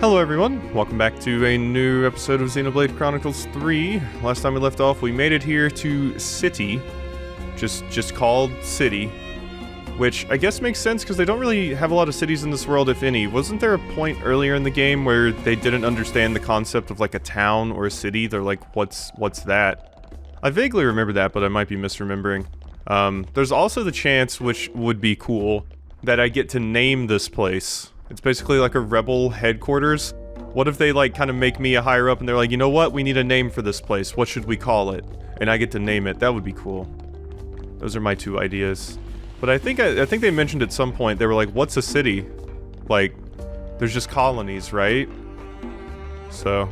Hello everyone, welcome back to a new episode of Xenoblade Chronicles 3. Last time we left off, we made it here to City, just called City, which I guess makes sense because they don't really have a lot of cities in this world, if any. Wasn't there a point earlier in the game where they didn't understand the concept of like a town or a city? They're like, what's that? I vaguely remember that, but I might be misremembering. There's also the chance, which would be cool, that I get to name this place. It's basically like a rebel headquarters. What if they like kind of make me a higher up and they're like, you know what, we need a name for this place. What should we call it? And I get to name it. That would be cool. Those are my two ideas. But I think they mentioned at some point, they were like, what's a city? Like, there's just colonies, right? So,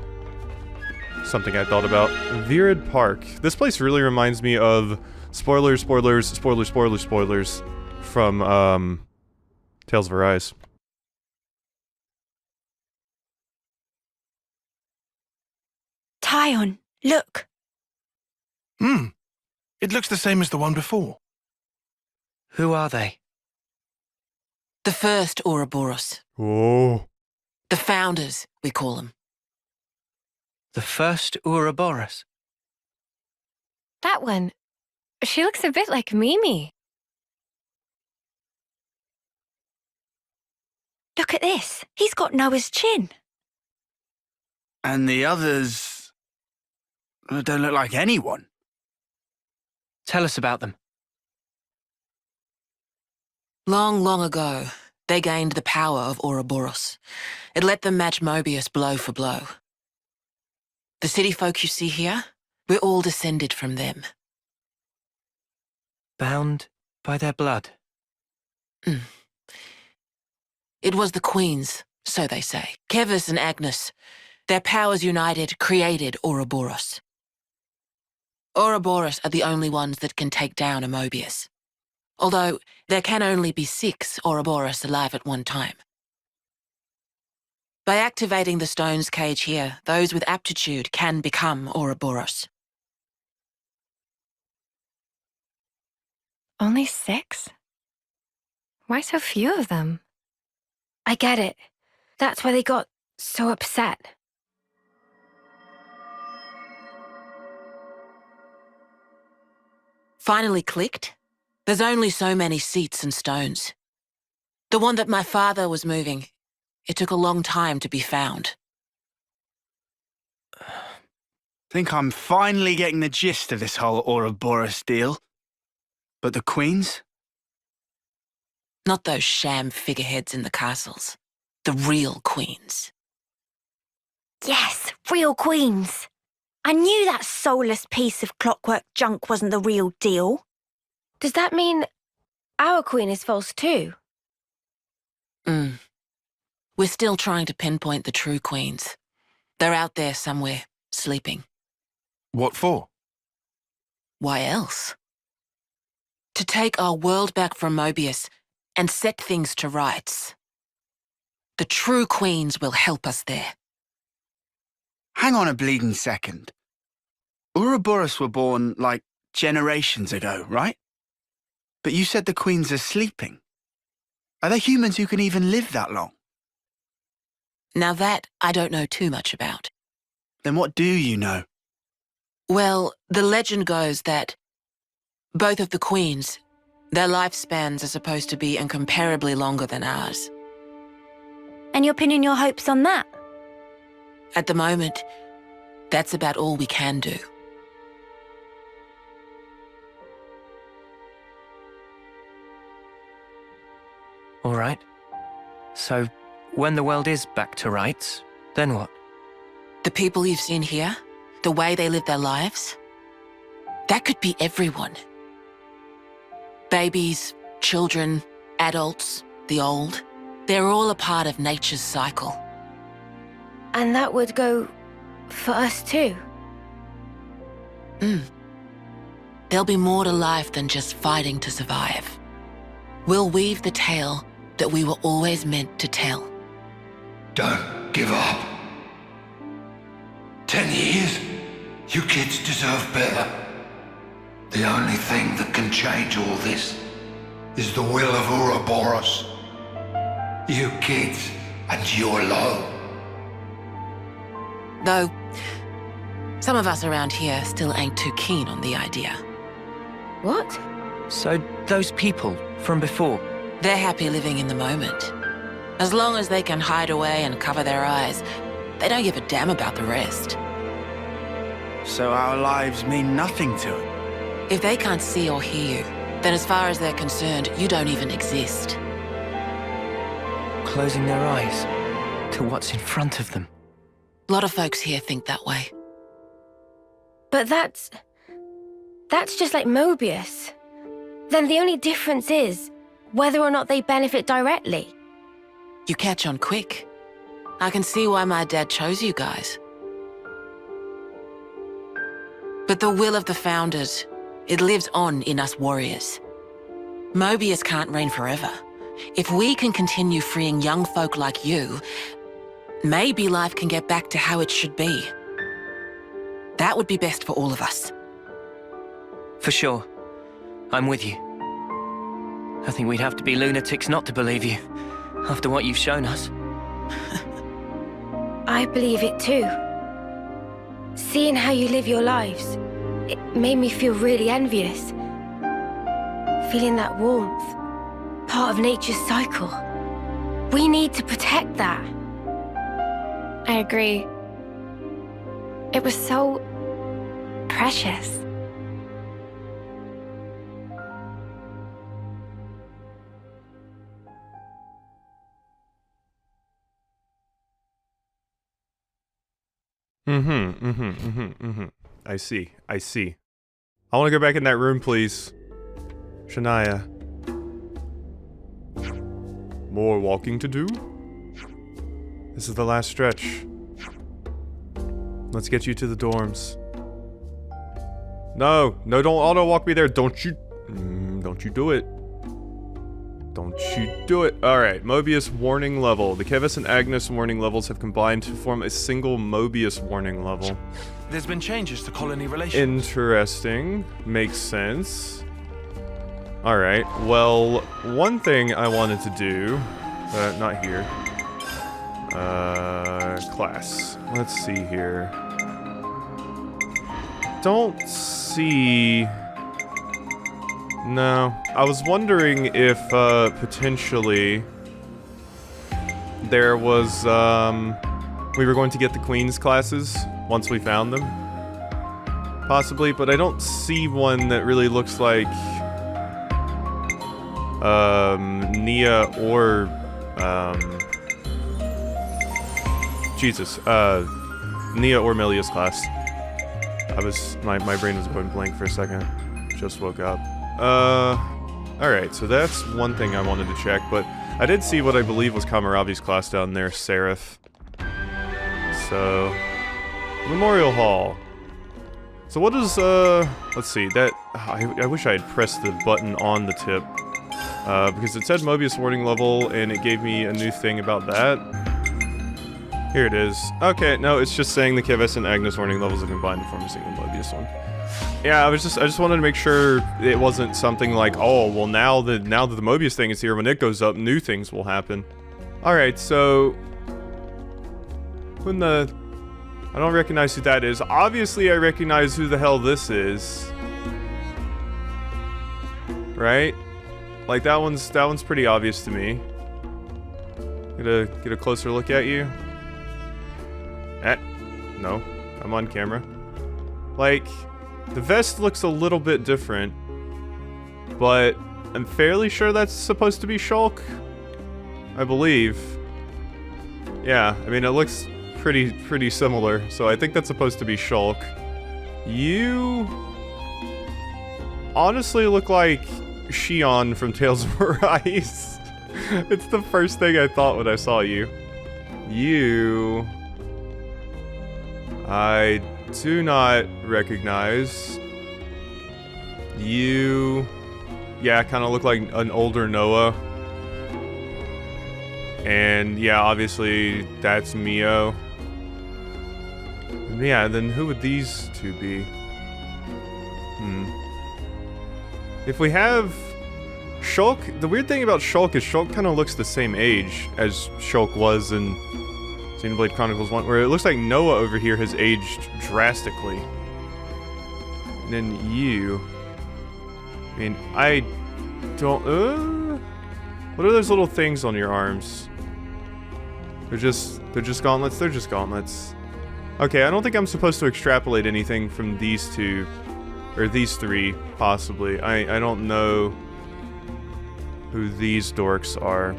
something I thought about. Virid Park. This place really reminds me of spoilers from Tales of Arise. Tyon, look. It looks the same as the one before. Who are they? The first Ouroboros. Oh. The founders, we call them. The first Ouroboros? That one. She looks a bit like Mimi. Look at this. He's got Noah's chin. And the others don't look like anyone. Tell us about them. Long, long ago, they gained the power of Ouroboros. It let them match Mobius blow for blow. The city folk you see here, we're all descended from them. Bound by their blood? It was the queens, so they say. Keves and Agnus. Their powers united created Ouroboros. Ouroboros are the only ones that can take down a Mobius. Although, there can only be 6 Ouroboros alive at one time. By activating the stone's cage here, those with aptitude can become Ouroboros. Only 6? Why so few of them? I get it. That's why they got so upset. Finally clicked? There's only so many seats and stones. The one that my father was moving, it took a long time to be found. Think I'm finally getting the gist of this whole Ouroboros deal. But the queens? Not those sham figureheads in the castles. The real queens. Yes, real queens. I knew that soulless piece of clockwork junk wasn't the real deal. Does that mean our queen is false too? We're still trying to pinpoint the true queens. They're out there somewhere, sleeping. What for? Why else? To take our world back from Mobius and set things to rights. The true queens will help us there. Hang on a bleeding second. Ouroboros were born, like, generations ago, right? But you said the queens are sleeping. Are there humans who can even live that long? Now that I don't know too much about. Then what do you know? Well, the legend goes that both of the queens, their lifespans are supposed to be incomparably longer than ours. And you're pinning your hopes on that? At the moment, that's about all we can do. All right. So, when the world is back to rights, then what? The people you've seen here, the way they live their lives, that could be everyone. Babies, children, adults, the old, they're all a part of nature's cycle. And that would go for us too? There'll be more to life than just fighting to survive. We'll weave the tale that we were always meant to tell. Don't give up. 10 years? You kids deserve better. The only thing that can change all this is the will of Ouroboros. You kids and you alone Though, some of us around here still ain't too keen on the idea. What? So, those people from before, They're happy living in the moment. As long as they can hide away and cover their eyes, they don't give a damn about the rest. So our lives mean nothing to them. If they can't see or hear you, then as far as they're concerned, you don't even exist. closing their eyes to what's in front of them. A lot of folks here think that way. But that's just like Mobius. Then the only difference is whether or not they benefit directly. You catch on quick. I can see why my dad chose you guys. But the will of the Founders, it lives on in us warriors. Mobius can't reign forever. If we can continue freeing young folk like you, maybe life can get back to how it should be. That would be best for all of us. For sure. I'm with you. I think we'd have to be lunatics not to believe you, after what you've shown us. I believe it too. Seeing how you live your lives, it made me feel really envious. Feeling that warmth, part of nature's cycle. We need to protect that. I agree. It was so precious. I see. I want to go back in that room, please. Shania. More walking to do? This is the last stretch. Let's get you to the dorms. No, don't auto-walk me there. Don't you do it. Don't you do it. Alright, Mobius warning level. The Keves and Agnus warning levels have combined to form a single Mobius warning level. There's been changes to colony relations. Interesting. Makes sense. Alright, well, one thing I wanted to do... not here. Class. Let's see here. Don't see... No. I was wondering if, potentially... there was, we were going to get the Queen's classes once we found them. Possibly, but I don't see one that really looks like... Nia or, Nia or Melia's class. My brain was going blank for a second. Just woke up. Alright, so that's one thing I wanted to check, but I did see what I believe was Kamaravi's class down there, Seraph. So, Memorial Hall. So what is, let's see, that, I wish I had pressed the button on the tip. Because it said Mobius warning level, and it gave me a new thing about that. Here it is. Okay, no, it's just saying the Keves and Agnus warning levels have combined to form a single Mobius one. Yeah, I just wanted to make sure it wasn't something like, oh, well now that the Mobius thing is here, when it goes up, new things will happen. Alright, so... I don't recognize who that is. Obviously, I recognize who the hell this is. Right? Like, that one's pretty obvious to me. Get a closer look at you. No. I'm on camera. Like, the vest looks a little bit different. But I'm fairly sure that's supposed to be Shulk. I believe. Yeah, I mean, it looks pretty similar. So I think that's supposed to be Shulk. You... honestly look like Shion from Tales of Arise. It's the first thing I thought when I saw you. You... I do not recognize. You... yeah, kind of look like an older Noah. And yeah, obviously that's Mio. Yeah, then who would these two be? If we have Shulk, the weird thing about Shulk is Shulk kind of looks the same age as Shulk was in Xenoblade Chronicles 1, where it looks like Noah over here has aged drastically. And then you... I mean, I don't... what are those little things on your arms? They're just gauntlets? They're just gauntlets. Okay, I don't think I'm supposed to extrapolate anything from these two. Or these three, possibly. I don't know who these dorks are.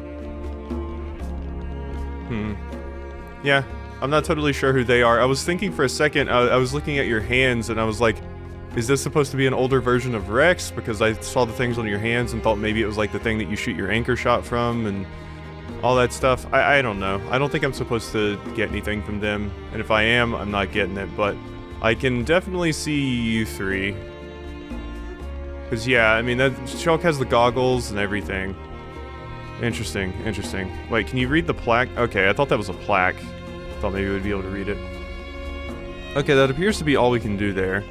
Yeah, I'm not totally sure who they are. I was thinking for a second, I was looking at your hands and I was like, is this supposed to be an older version of Rex? Because I saw the things on your hands and thought maybe it was like the thing that you shoot your anchor shot from and all that stuff. I don't know. I don't think I'm supposed to get anything from them. And if I am, I'm not getting it. But I can definitely see you three. Because yeah, I mean, that Shulk has the goggles and everything. Interesting, interesting. Wait, can you read the plaque? Okay, I thought that was a plaque. Thought maybe we'd be able to read it. Okay, that appears to be all we can do there.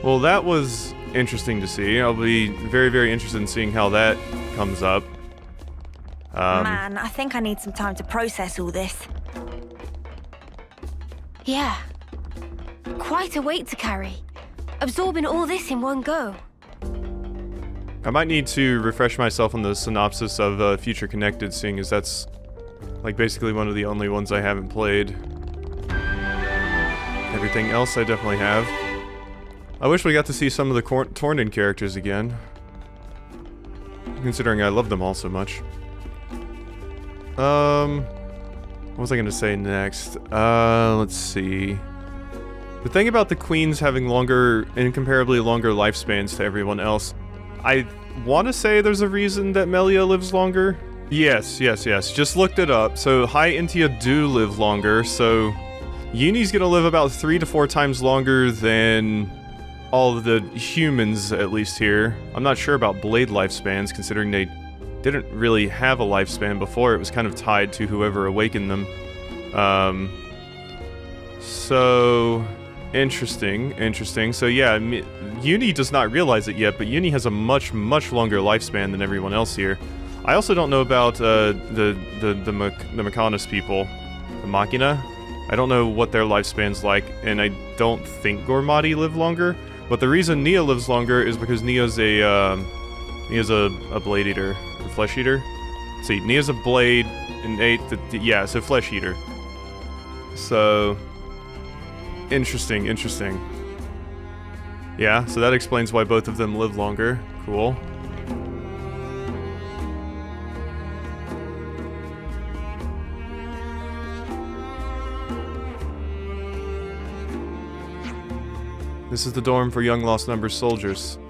Well, that was interesting to see. I'll be very, very interested in seeing how that comes up. Man, I think I need some time to process all this. Yeah. Quite a weight to carry. Absorbing all this in one go. I might need to refresh myself on the synopsis of Future Connected, seeing as that's like basically one of the only ones I haven't played. Everything else I definitely have. I wish we got to see some of the Tornin characters again, considering I love them all so much. What was I gonna say next? Let's see. The thing about the queens having incomparably longer lifespans to everyone else, I want to say there's a reason that Melia lives longer. Yes. Just looked it up. So High Intia do live longer, so Uni's gonna live about 3 to 4 times longer than all of the humans, at least here. I'm not sure about Blade lifespans, considering they didn't really have a lifespan before. It was kind of tied to whoever awakened them. So... Interesting. So yeah, Uni does not realize it yet, but Uni has a much longer lifespan than everyone else here. I also don't know about the Mechanis people, the Machina. I don't know what their lifespan's like, and I don't think Gormati live longer. But the reason Nia lives longer is because Nia's a blade eater, a flesh eater. Let's see, Nia's a blade, and yeah, so flesh eater. So. Interesting. Yeah, so that explains why both of them live longer. Cool. This is the dorm for Young Lost Numbers soldiers.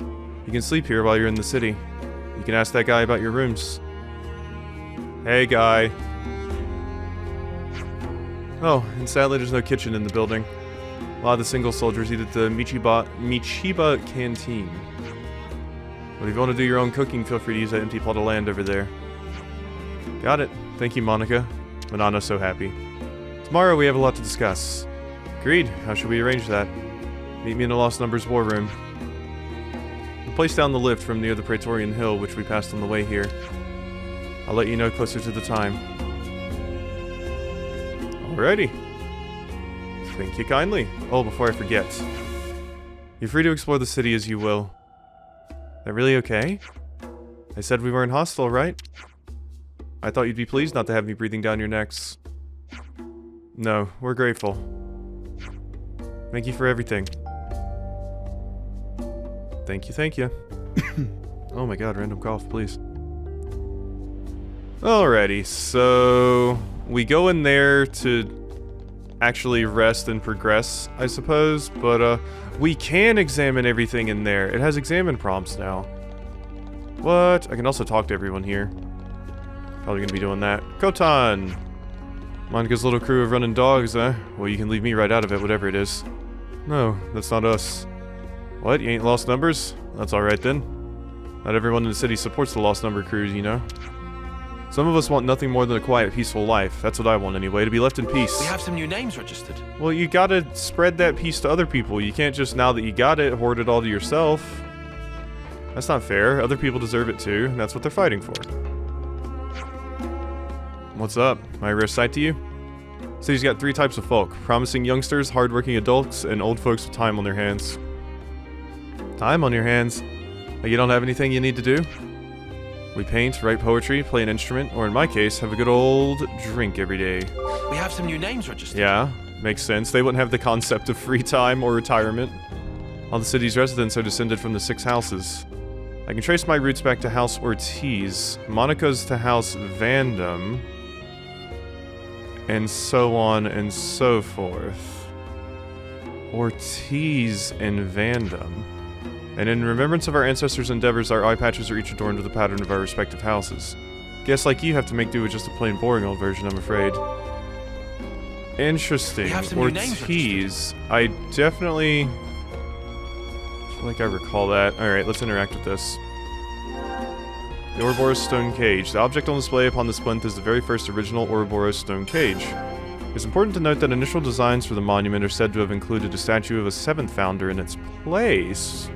You can sleep here while you're in the city. You can ask that guy about your rooms. Hey, guy. Oh, and sadly there's no kitchen in the building. A lot of the single soldiers eat at the Michiba canteen. But if you want to do your own cooking, feel free to use that empty plot of land over there. Got it. Thank you, Monica. Manana's so happy. Tomorrow we have a lot to discuss. Agreed. How should we arrange that? Meet me in the Lost Numbers war room. We'll place down the lift from near the Praetorian Hill, which we passed on the way here. I'll let you know closer to the time. Alrighty. Thank you kindly. Oh, before I forget. You're free to explore the city as you will. That really okay? I said we weren't hostile, right? I thought you'd be pleased not to have me breathing down your necks. No, we're grateful. Thank you for everything. Thank you. Oh my god, random cough, please. Alrighty, so we go in there to actually rest and progress, I suppose, but we can examine everything in there. It has examine prompts now. What? I can also talk to everyone here. Probably gonna be doing that. Kotan! Monica's little crew of running dogs, eh? Well, you can leave me right out of it, whatever it is. No, that's not us. What? You ain't Lost Numbers? That's alright then. Not everyone in the city supports the Lost Number crews, you know? Some of us want nothing more than a quiet, peaceful life. That's what I want anyway, to be left in peace. We have some new names registered. Well, you gotta spread that peace to other people. You can't just, now that you got it, hoard it all to yourself. That's not fair. Other people deserve it too, and that's what they're fighting for. What's up? Am I a rare sight to you? City's got 3 types of folk: promising youngsters, hardworking adults, and old folks with time on their hands. Time on your hands? Like you don't have anything you need to do? We paint, write poetry, play an instrument, or in my case, have a good old drink every day. We have some new names registered. Yeah, makes sense. They wouldn't have the concept of free time or retirement. All the city's residents are descended from the 6 houses. I can trace my roots back to House Ortiz, Monica's to House Vandam, and so on and so forth. Ortiz and Vandam. And in remembrance of our ancestors' endeavors, our eye patches are each adorned with the pattern of our respective houses. Guess like you have to make do with just a plain boring old version, I'm afraid. Interesting. We have some new names Ortiz. I definitely feel like I recall that. Alright, let's interact with this. The Ouroboros stone cage. The object on display upon this plinth is the very first original Ouroboros stone cage. It's important to note that initial designs for the monument are said to have included a statue of a 7th founder in its place.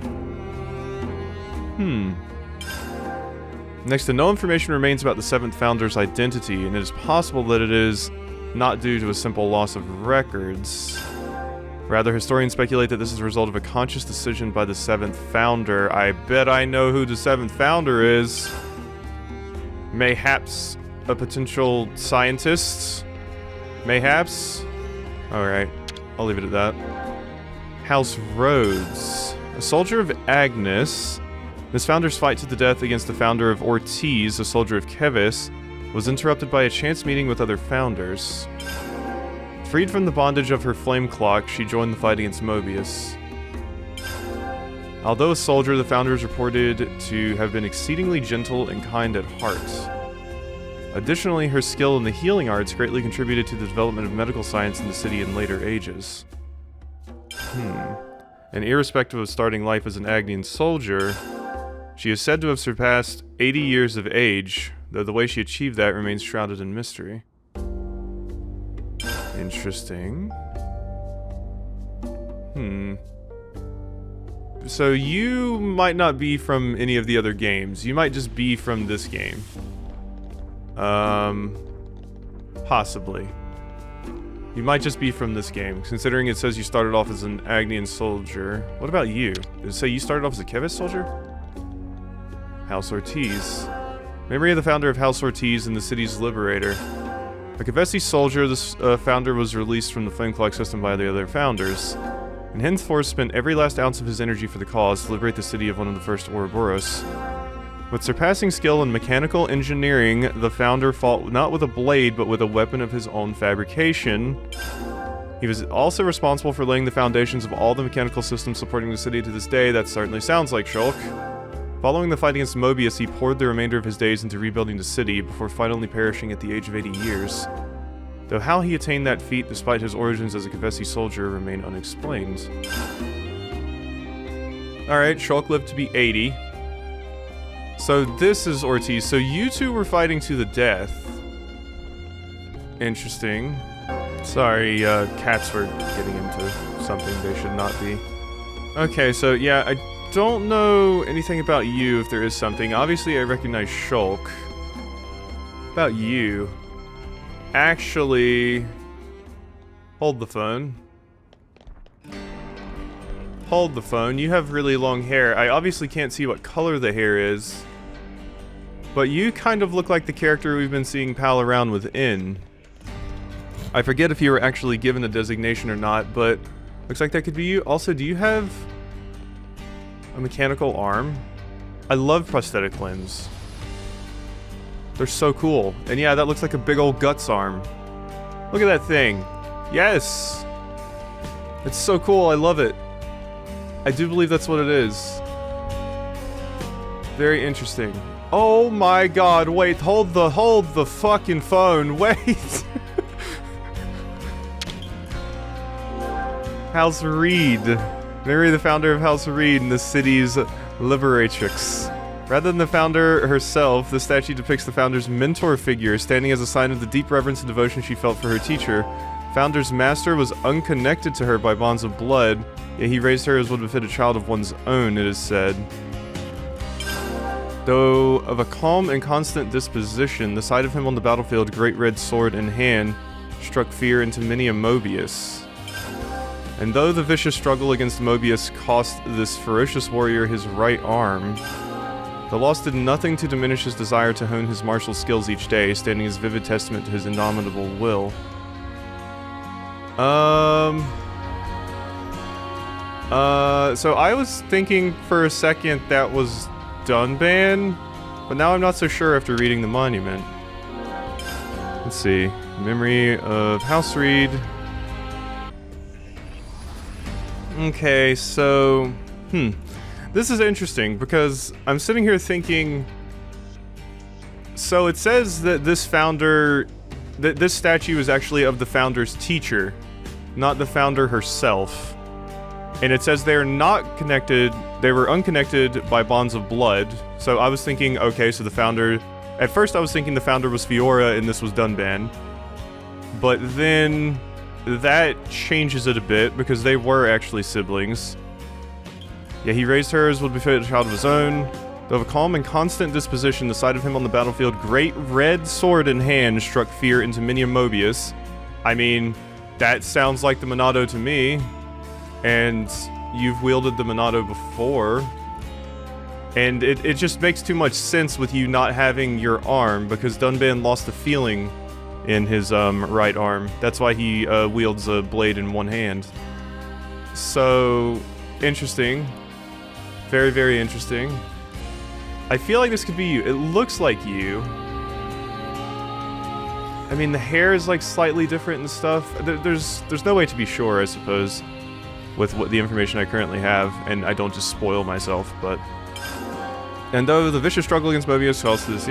Next to no information remains about the 7th founder's identity, and it is possible that it is not due to a simple loss of records. Rather, historians speculate that this is a result of a conscious decision by the 7th founder. I bet I know who the 7th founder is. Mayhaps a potential scientist? Mayhaps? Alright, I'll leave it at that. House Rhodes. A soldier of Agnus. This founder's fight to the death against the founder of Ortiz, a soldier of Keves, was interrupted by a chance meeting with other founders. Freed from the bondage of her flame clock, she joined the fight against Mobius. Although a soldier, the founder is reported to have been exceedingly gentle and kind at heart. Additionally, her skill in the healing arts greatly contributed to the development of medical science in the city in later ages. And irrespective of starting life as an Agnian soldier, she is said to have surpassed 80 years of age, though the way she achieved that remains shrouded in mystery. Interesting. So you might not be from any of the other games. You might just be from this game. Possibly. You might just be from this game, considering it says you started off as an Agnian soldier. What about you? Did it say you started off as a Keves soldier? House Ortiz. Memory of the founder of House Ortiz and the city's liberator. A Kevesi soldier, this founder was released from the flame clock system by the other founders, and henceforth spent every last ounce of his energy for the cause to liberate the city of one of the first Ouroboros. With surpassing skill in mechanical engineering, the founder fought not with a blade, but with a weapon of his own fabrication. He was also responsible for laying the foundations of all the mechanical systems supporting the city to this day. That certainly sounds like Shulk. Following the fight against Mobius, he poured the remainder of his days into rebuilding the city, before finally perishing at the age of 80 years. Though how he attained that feat, despite his origins as a Kevesi soldier, remain unexplained. Alright, Shulk lived to be 80. So this is Ortiz. So you two were fighting to the death. Interesting. Sorry, cats were getting into something they should not be. Okay, so yeah, I don't know anything about you, if there is something. Obviously, I recognize Shulk. About you. Actually... Hold the phone. Hold the phone. You have really long hair. I obviously can't see what color the hair is. But you kind of look like the character we've been seeing pal around within. I forget if you were actually given a designation or not, but looks like that could be you. Also, do you have a mechanical arm? I love prosthetic limbs. They're so cool. And yeah, that looks like a big old guts arm. Look at that thing. Yes! It's so cool, I love it. I do believe that's what it is. Very interesting. Oh my god, wait, hold the fucking phone, wait! House Reed. Mary, the founder of House Reed and the city's liberatrix. Rather than the founder herself, the statue depicts the founder's mentor figure, standing as a sign of the deep reverence and devotion she felt for her teacher. Founder's master was unconnected to her by bonds of blood, yet he raised her as would befit a child of one's own, it is said. Though of a calm and constant disposition, the sight of him on the battlefield, great red sword in hand, struck fear into many a Mobius. And though the vicious struggle against Mobius cost this ferocious warrior his right arm, the loss did nothing to diminish his desire to hone his martial skills each day, standing as vivid testament to his indomitable will. So I was thinking for a second that was Dunban, but now I'm not so sure after reading the monument. Let's see. Memory of House Reed. Okay, so... This is interesting, because I'm sitting here thinking... So it says that this founder... that this statue is actually of the founder's teacher, not the founder herself. And it says they're not connected, they were unconnected by bonds of blood. So I was thinking, okay, so the founder... At first I was thinking the founder was Fiora and this was Dunban. But then that changes it a bit, because they were actually siblings. Yeah, he raised her as would befit a child of his own. Though of a calm and constant disposition, the sight of him on the battlefield, great red sword in hand, struck fear into many a Mobius. I mean, that sounds like the Monado to me. And you've wielded the Monado before. And it just makes too much sense with you not having your arm, because Dunban lost the feeling in his right arm. That's why he wields a blade in one hand. So, interesting. Very, very interesting. I feel like this could be you. It looks like you. I mean, the hair is like slightly different and stuff. There's no way to be sure, I suppose, with what the information I currently have, and I don't just spoil myself, but... And though the vicious struggle against Mobius caused this,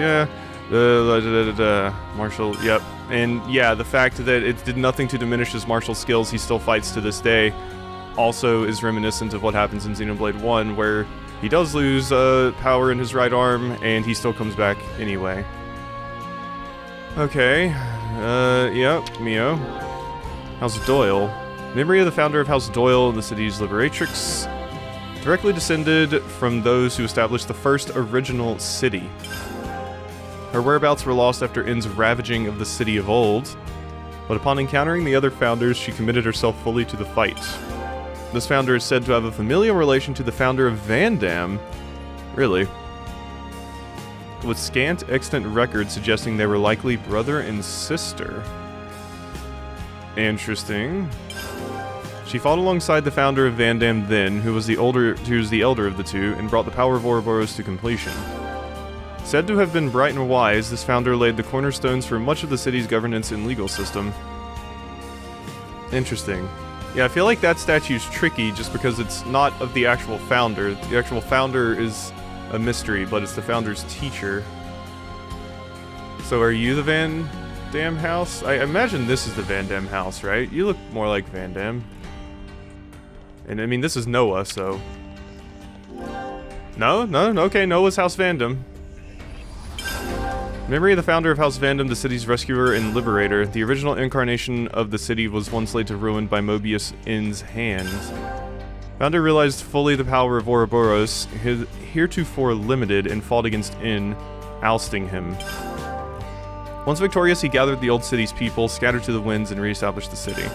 martial, yep. And yeah, the fact that it did nothing to diminish his martial skills, he still fights to this day, also is reminiscent of what happens in Xenoblade 1, where he does lose power in his right arm, and he still comes back anyway. Okay, yep, Mio. House Doyle. Memory of the founder of House Doyle, the city's liberatrix, directly descended from those who established the first original city. Her whereabouts were lost after In's ravaging of the city of old, but upon encountering the other founders, she committed herself fully to the fight. This founder is said to have a familial relation to the founder of Vandam. Really? With scant extant records suggesting they were likely brother and sister. Interesting. She fought alongside the founder of Vandam then, who was the elder of the two, and brought the power of Ouroboros to completion. Said to have been bright and wise, this founder laid the cornerstones for much of the city's governance and legal system. Interesting. Yeah, I feel like that statue's tricky just because it's not of the actual founder. The actual founder is a mystery, but it's the founder's teacher. So are you the Vandam house? I imagine this is the Vandam house, right? You look more like Vandam. And I mean, this is Noah, so... No, okay, Noah's House Vandam. Memory of the founder of House Vandam, the city's rescuer and liberator. The original incarnation of the city was once laid to ruin by Mobius In's hand. Founder realized fully the power of Ouroboros, heretofore limited, and fought against In, ousting him. Once victorious, he gathered the old city's people, scattered to the winds, and re-established the city.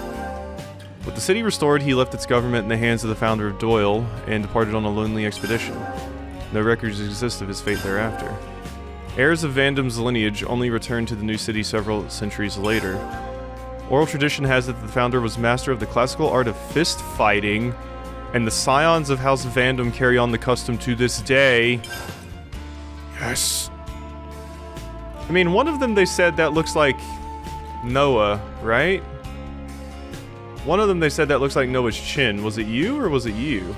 With the city restored, he left its government in the hands of the founder of Doyle, and departed on a lonely expedition. No records exist of his fate thereafter. Heirs of Vandam's lineage only returned to the new city several centuries later. Oral tradition has it that the founder was master of the classical art of fist fighting, and the scions of House Vandam carry on the custom to this day. Yes. I mean, one of them they said that looks like Noah, right? One of them they said that looks like Noah's chin. Was it you or was it you?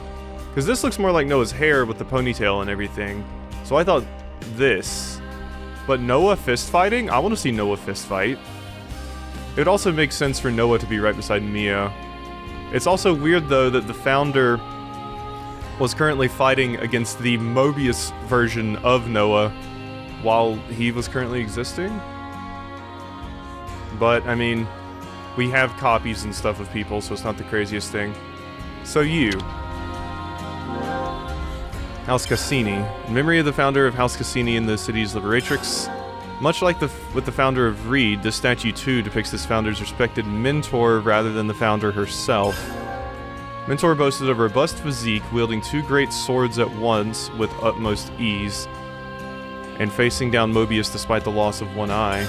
Because this looks more like Noah's hair with the ponytail and everything. So I thought this. But Noah fist fighting? I want to see Noah fist fight. It would also make sense for Noah to be right beside Mio. It's also weird though that the founder was currently fighting against the Mobius version of Noah while he was currently existing. But, I mean, we have copies and stuff of people, so it's not the craziest thing. So you. House Cassini. In memory of the founder of House Cassini and the city's liberatrix, Much like with the founder of Reed, this statue too depicts this founder's respected mentor rather than the founder herself. Mentor boasted a robust physique, wielding 2 great swords at once with utmost ease, and facing down Mobius despite the loss of one eye.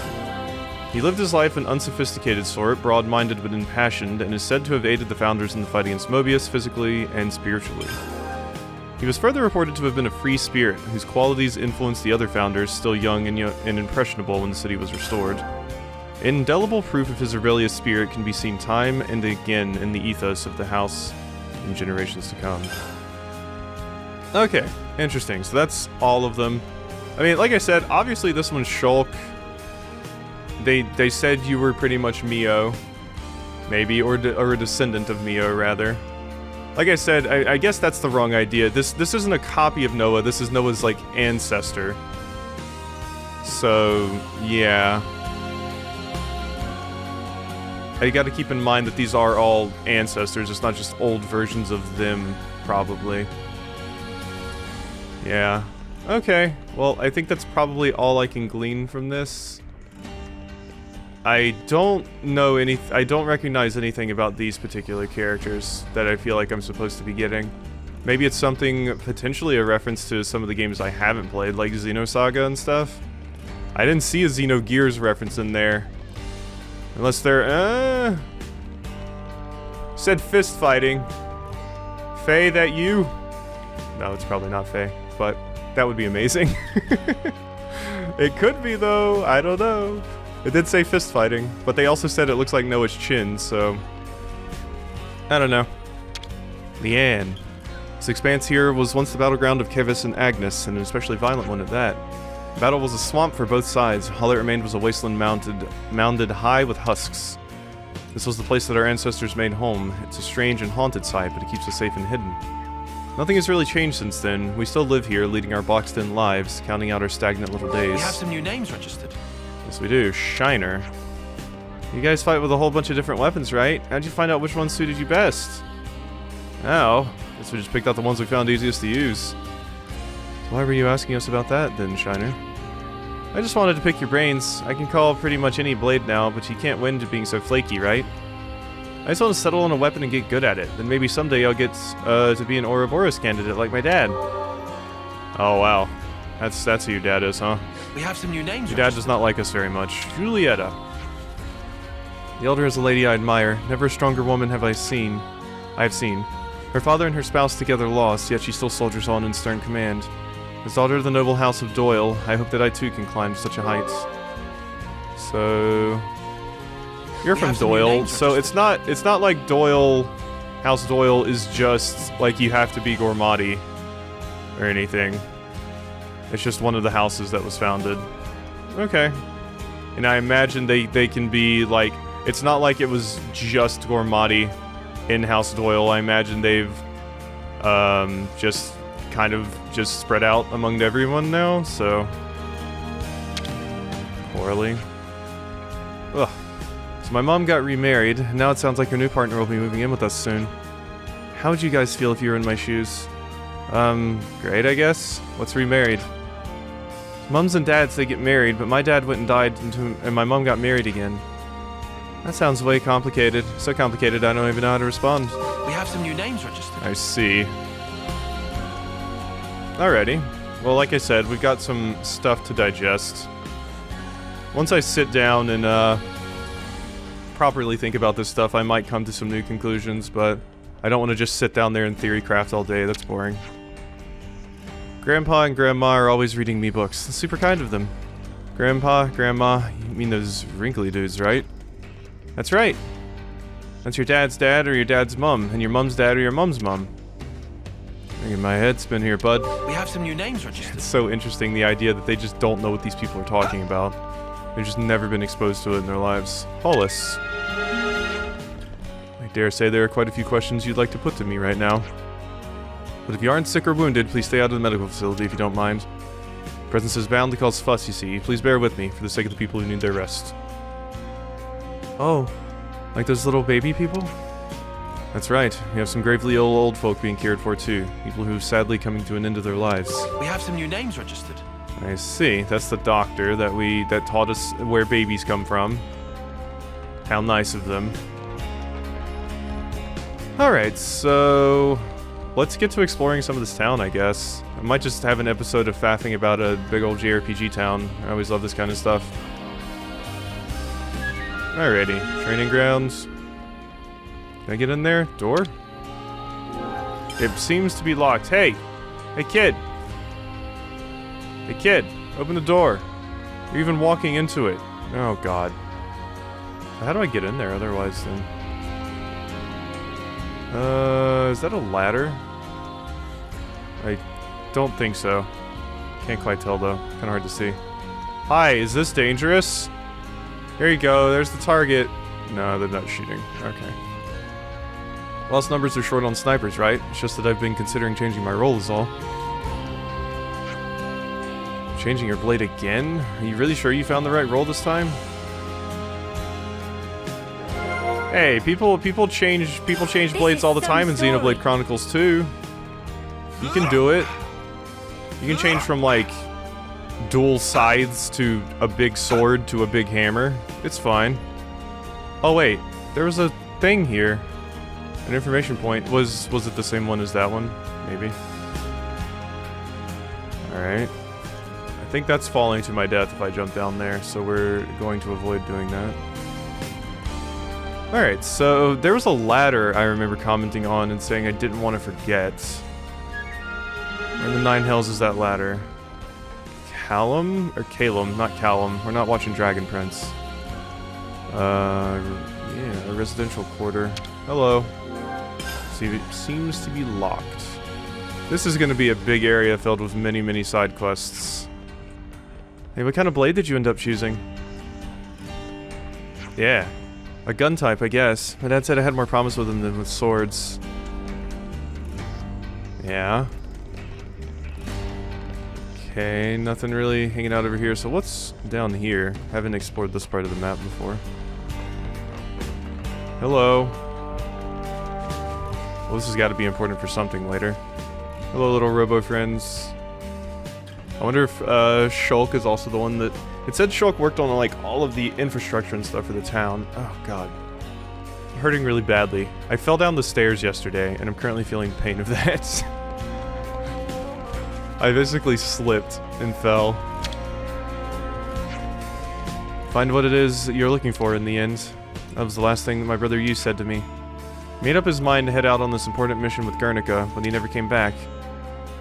He lived his life an unsophisticated sort, broad-minded but impassioned, and is said to have aided the founders in the fight against Mobius physically and spiritually. He was further reported to have been a free spirit, whose qualities influenced the other founders, still young and impressionable when the city was restored. Indelible proof of his rebellious spirit can be seen time and again in the ethos of the house in generations to come. Okay, interesting. So that's all of them. I mean, like I said, obviously this one's Shulk. They said you were pretty much Mio, maybe, or a descendant of Mio, rather. Like I said, I guess that's the wrong idea. This isn't a copy of Noah. This is Noah's, like, ancestor. So, yeah. I gotta keep in mind that these are all ancestors. It's not just old versions of them, probably. Yeah. Okay. Well, I think that's probably all I can glean from this. I don't know I don't recognize anything about these particular characters that I feel like I'm supposed to be getting. Maybe it's something, potentially a reference to some of the games I haven't played, like Xenosaga and stuff. I didn't see a Xenogears reference in there. Unless they're, said fist fighting. Faye, that you? No, it's probably not Faye, but that would be amazing. It could be, though. I don't know. It did say fist fighting, but they also said it looks like Noah's chin, so... I don't know. Leanne. This expanse here was once the battleground of Keves and Agnus, and an especially violent one at that. The battle was a swamp for both sides. All it remained was a wasteland mounded high with husks. This was the place that our ancestors made home. It's a strange and haunted sight, but it keeps us safe and hidden. Nothing has really changed since then. We still live here, leading our boxed-in lives, counting out our stagnant little days. We have some new names registered. Yes, we do. Shiner. You guys fight with a whole bunch of different weapons, right? How'd you find out which one suited you best? Oh, guess we just picked out the ones we found easiest to use. Why were you asking us about that, then, Shiner? I just wanted to pick your brains. I can call pretty much any blade now, but you can't win to being so flaky, right? I just want to settle on a weapon and get good at it. Then maybe someday I'll get to be an Ouroboros candidate like my dad. Oh, wow. That's who your dad is, huh? We have some new names. Your dad does not like us very much. Julieta. The elder is a lady I admire. Never a stronger woman have I seen. Her father and her spouse together lost, yet she still soldiers on in stern command. As daughter of the noble house of Doyle, I hope that I too can climb to such a height. So... You're from Doyle, so it's not like Doyle, House Doyle is just like you have to be Gormati or anything. It's just one of the houses that was founded. Okay. And I imagine they can be like, it's not like it was just Gormati in House Doyle. I imagine they've just kind of just spread out among everyone now, so. Poorly. Ugh. So my mom got remarried, and now it sounds like her new partner will be moving in with us soon. How would you guys feel if you were in my shoes? Great, I guess. What's remarried? Mums and dads, they get married, but my dad went and died, and my mom got married again. That sounds way complicated. So complicated I don't even know how to respond. We have some new names registered. I see. Alrighty. Well, like I said, we've got some stuff to digest. Once I sit down and, properly think about this stuff, I might come to some new conclusions, but I don't want to just sit down there and theory craft all day. That's boring. Grandpa and Grandma are always reading me books. That's super kind of them. Grandpa, Grandma, you mean those wrinkly dudes, right? That's right. That's your dad's dad or your dad's mom, and your mom's dad or your mom's mom. Making my head spin here, bud. We have some new names registered. It's so interesting, the idea that they just don't know what these people are talking about. They've just never been exposed to it in their lives. Hollis. I dare say there are quite a few questions you'd like to put to me right now. But if you aren't sick or wounded, please stay out of the medical facility if you don't mind. Presence is bound to cause fuss, you see. Please bear with me, for the sake of the people who need their rest. Oh, like those little baby people? That's right. We have some gravely ill old folk being cared for too. People who sadly coming to an end of their lives. We have some new names registered. I see. That's the doctor that taught us where babies come from. How nice of them. Alright, so let's get to exploring some of this town, I guess. I might just have an episode of faffing about a big old JRPG town. I always love this kind of stuff. Alrighty, training grounds. Can I get in there? Door? It seems to be locked. Hey! Hey, kid! Hey, kid! Open the door! You're even walking into it. Oh, God. How do I get in there otherwise, then? Is that a ladder? I don't think so. Can't quite tell, though. Kinda hard to see. Hi, is this dangerous? There you go, there's the target. No, they're not shooting. Okay. Lost numbers are short on snipers, right? It's just that I've been considering changing my role is all. Changing your blade again? Are you really sure you found the right role this time? Hey, people change blades all the time in Xenoblade Chronicles 2. You can do it. You can change from like dual scythes to a big sword to a big hammer. It's fine. Oh wait, there was a thing here. An information point. Was it the same one as that one? Maybe. Alright. I think that's falling to my death if I jump down there, so we're going to avoid doing that. Alright, so there was a ladder I remember commenting on and saying I didn't want to forget. Where in the Nine Hells is that ladder? Callum? Or Calum, not Callum. We're not watching Dragon Prince. Yeah, a residential quarter. Hello. See, it seems to be locked. This is going to be a big area filled with many, many side quests. Hey, what kind of blade did you end up choosing? Yeah. A gun type, I guess. My dad said I had more promise with them than with swords. Yeah. Okay, nothing really hanging out over here. So what's down here? Haven't explored this part of the map before. Hello. Well, this has got to be important for something later. Hello, little robo friends. I wonder if Shulk is also the one that... It said Shulk worked on like all of the infrastructure and stuff for the town. Oh god. I'm hurting really badly. I fell down the stairs yesterday, and I'm currently feeling the pain of that. I basically slipped and fell. Find what it is you're looking for in the end. That was the last thing that my brother Yu said to me. He made up his mind to head out on this important mission with Guernica, but he never came back.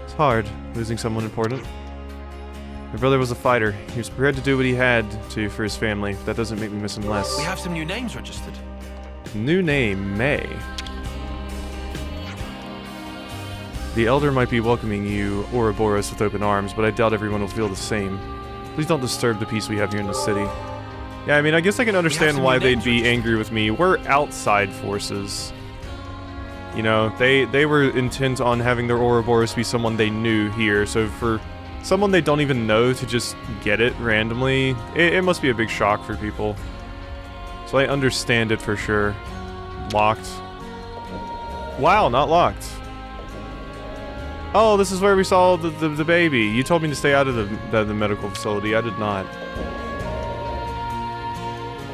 It's hard, losing someone important. My brother was a fighter. He was prepared to do what he had to for his family. That doesn't make me miss him less. We have some new names registered. New name, May. The Elder might be welcoming you, Ouroboros, with open arms, but I doubt everyone will feel the same. Please don't disturb the peace we have here in the city. Yeah, I mean, I guess I can understand why they'd be angry with me. We're outside forces. You know, they were intent on having their Ouroboros be someone they knew here, so for someone they don't even know to just get it randomly, it must be a big shock for people. So I understand it for sure. Locked. Wow, not locked. Oh, this is where we saw the baby. You told me to stay out of the medical facility. I did not.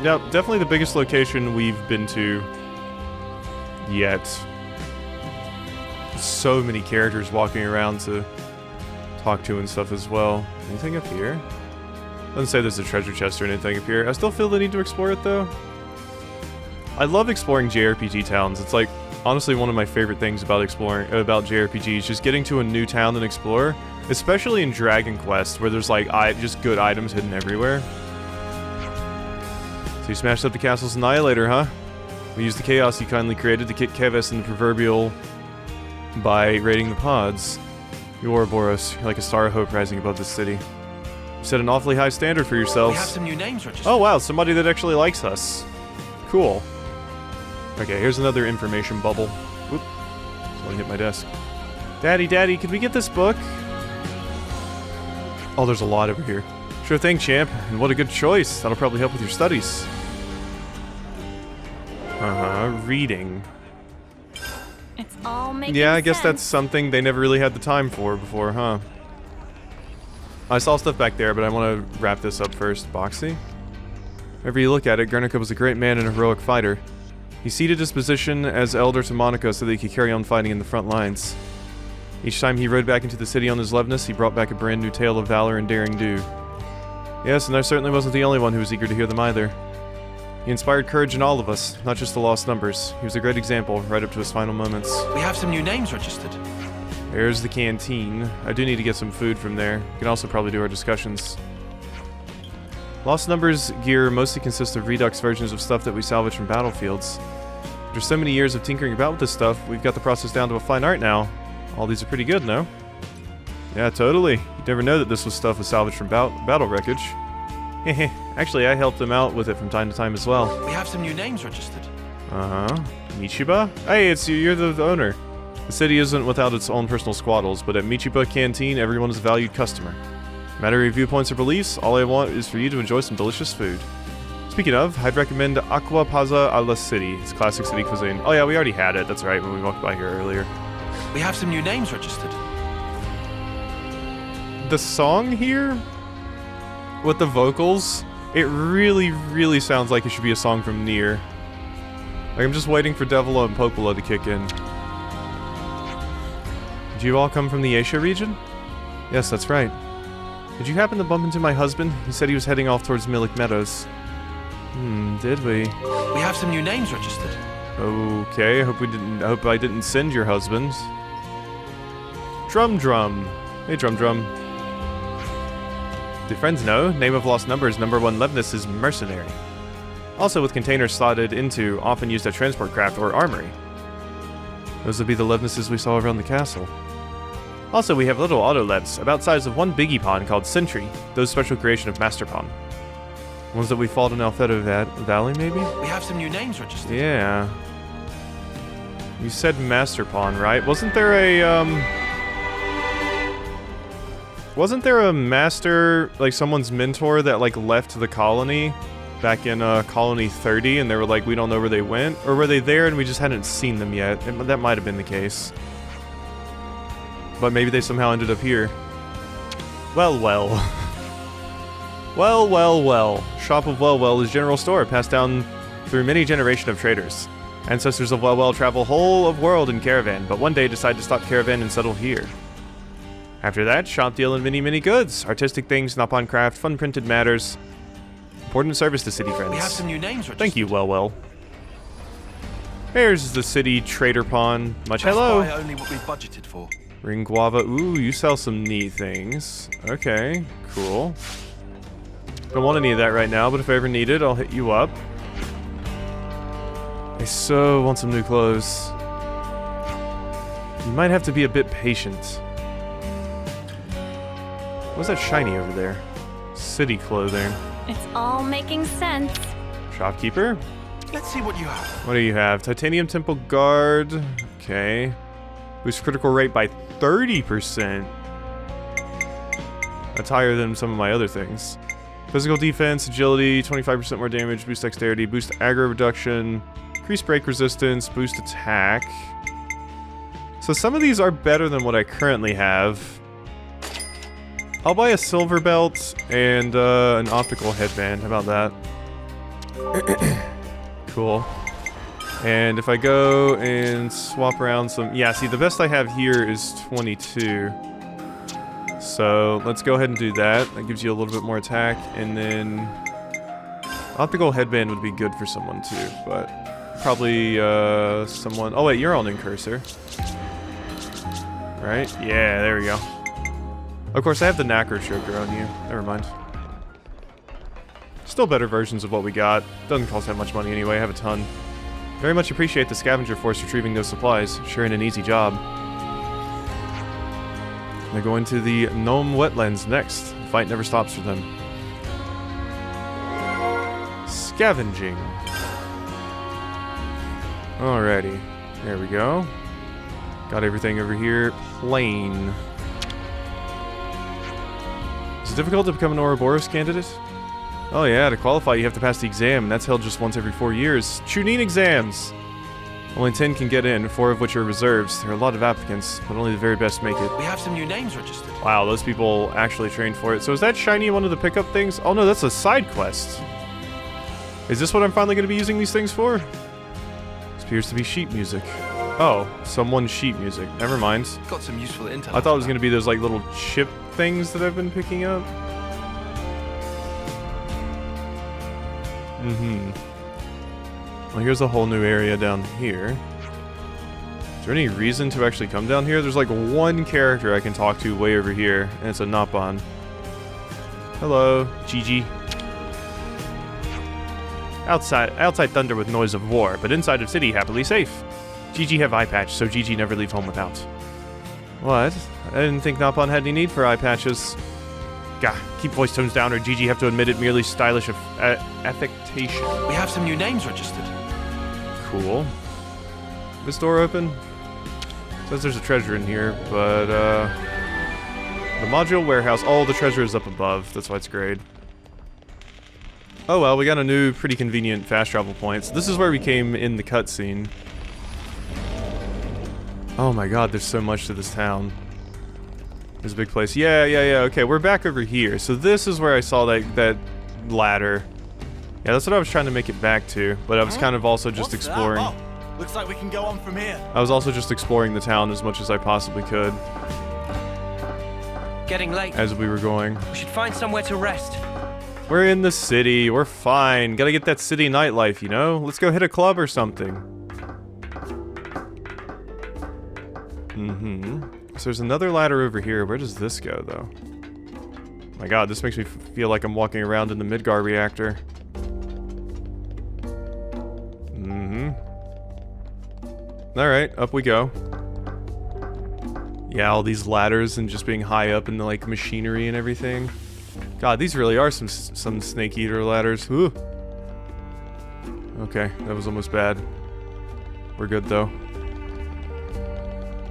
Yeah, definitely the biggest location we've been to yet. So many characters walking around to talk to and stuff as well. Anything up here? Doesn't say there's a treasure chest or anything up here. I still feel the need to explore it though. I love exploring JRPG towns. It's like honestly one of my favorite things about about JRPGs, just getting to a new town and explore, especially in Dragon Quest where there's like just good items hidden everywhere. So you smashed up the castle's annihilator, huh? We used the chaos you kindly created to kick Keves and the proverbial by raiding the pods. You Ouroboros, you're like a star of hope rising above the city. You set an awfully high standard for yourselves. We have some new names registered. Oh wow, somebody that actually likes us. Cool. Okay, here's another information bubble. Whoop. Someone hit my desk. Daddy, could we get this book? Oh, there's a lot over here. Sure thing, champ. And what a good choice. That'll probably help with your studies. Reading. It's all making Yeah, I guess sense. that's something they never really had the time for before, huh? I saw stuff back there, but I want to wrap this up first. Boxy? Whenever you look at it, Guernica was a great man and a heroic fighter. He ceded his position as elder to Monaco so that he could carry on fighting in the front lines. Each time he rode back into the city on his Levnus, he brought back a brand new tale of valor and daring do. Yes, and I certainly wasn't the only one who was eager to hear them either. He inspired courage in all of us, not just the lost numbers. He was a great example, right up to his final moments. We have some new names registered. There's the canteen. I do need to get some food from there. We can also probably do our discussions. Lost Numbers gear mostly consists of Redux versions of stuff that we salvage from battlefields. After so many years of tinkering about with this stuff, we've got the process down to a fine art now. All these are pretty good, no? Yeah, totally. You'd never know that this was stuff was salvaged from battle wreckage. Heh. Actually, I helped them out with it from time to time as well. We have some new names registered. Uh-huh. Michiba? Hey, it's you. You're the owner. The city isn't without its own personal squaddles, but at Michiba Canteen, everyone is a valued customer. No matter your viewpoints or beliefs, all I want is for you to enjoy some delicious food. Speaking of, I'd recommend Aqua Pazza alla City. It's classic city cuisine. Oh yeah, we already had it. That's right, when we walked by here earlier. We have some new names registered. The song here, with the vocals, it really sounds like it should be a song from Nier. Like, I'm just waiting for Devila and Popola to kick in. Did you all come from the Asia region? Yes, that's right. Did you happen to bump into my husband? He said he was heading off towards Milik Meadows. Did we? We have some new names registered. Okay, I hope I didn't send your husband. Drum. Hey, Drum. Do friends know? Name of Lost Numbers, number 1 Levnus is Mercenary. Also with containers slotted into, often used as transport craft or armory. Those would be the Levnuses we saw around the castle. Also, we have little auto-levs, about size of one biggie pawn called Sentry, those special creation of Master Pawn. Ones that we fought in Alfetta Valley, maybe? We have some new names registered. Yeah. You said Master Pawn, right? Wasn't there a master, like someone's mentor that like left the colony back in Colony 30 and they were like, we don't know where they went? Or were they there and we just hadn't seen them yet? That might have been the case. But maybe they somehow ended up here. Well. Shop of Well is general store passed down through many generations of traders. Ancestors of Well travel whole of world in caravan, but one day decide to stop caravan and settle here. After that, shop deal in many goods. Artistic things, Nopon craft, fun printed matters. Important service to city friends. We have some new names registered. Thank you, Well. There's the city trader pawn. Much Let's hello. buy only what we've budgeted for. Ring guava. Ooh, you sell some neat things. Okay, cool. Don't want any of that right now, but if I ever need it, I'll hit you up. I so want some new clothes. You might have to be a bit patient. What's that shiny over there? City clothing. It's all making sense. Shopkeeper? Let's see what you have. What do you have? Titanium Temple Guard. Okay. Boost critical rate by 30%. That's higher than some of my other things. Physical defense, agility, 25% more damage, boost dexterity, boost aggro reduction, increase break resistance, boost attack. So some of these are better than what I currently have. I'll buy a silver belt and an optical headband. How about that? Cool. And if I go and swap around some... Yeah, see, the best I have here is 22. So let's go ahead and do that. That gives you a little bit more attack. And then... optical headband would be good for someone too, but... probably someone... Oh wait, you're on Incursor. Right? Yeah, there we go. Of course, I have the Nacro Choker on you. Never mind. Still better versions of what we got. Doesn't cost that much money anyway, I have a ton. Very much appreciate the scavenger force retrieving those supplies. Sure ain't an easy job. They're going to the Gnome Wetlands next. The fight never stops for them. Scavenging. Alrighty. There we go. Got everything over here. Plain. Is it difficult to become an Ouroboros candidate? Oh yeah, to qualify you have to pass the exam, and that's held just once every 4 years. Chunin exams! Only 10 can get in, 4 of which are reserves. There are a lot of applicants, but only the very best make it. We have some new names registered. Wow, those people actually trained for it. So is that shiny one of the pickup things? Oh no, that's a side quest. Is this what I'm finally going to be using these things for? This appears to be sheet music. Oh, someone's sheet music. Never mind. Got some useful intel. I thought it was going to be those like little chip things that I've been picking up. Well, here's a whole new area down here. Is there any reason to actually come down here? There's like one character I can talk to way over here, and it's a Napon. Hello, Gigi. Outside thunder with noise of war, but inside of city happily safe. Gigi have eye patch, so Gigi never leave home without. What? I didn't think Napon had any need for eye patches. Gah, keep voice tones down or Gigi have to admit it merely stylish affectation. We have some new names registered. Cool. This door open? Says there's a treasure in here, but the module warehouse, all the treasure is up above. That's why it's great. Oh well, we got a new pretty convenient fast travel point. So this is where we came in the cutscene. Oh my god, there's so much to this town. There's a big place. Yeah, okay, we're back over here. So this is where I saw that ladder. Yeah, that's what I was trying to make it back to, but I was kind of also just exploring. Oh, looks like we can go on from here. I was also just exploring the town as much as I possibly could. Getting late. As we were going. We should find somewhere to rest. We're in the city. We're fine. Gotta get that city nightlife, you know? Let's go hit a club or something. So there's another ladder over here. Where does this go, though? My god, this makes me feel like I'm walking around in the Midgar reactor. Alright, up we go. Yeah, all these ladders and just being high up in the, like, machinery and everything. God, these really are some snake eater ladders. Ooh. Okay, that was almost bad. We're good, though.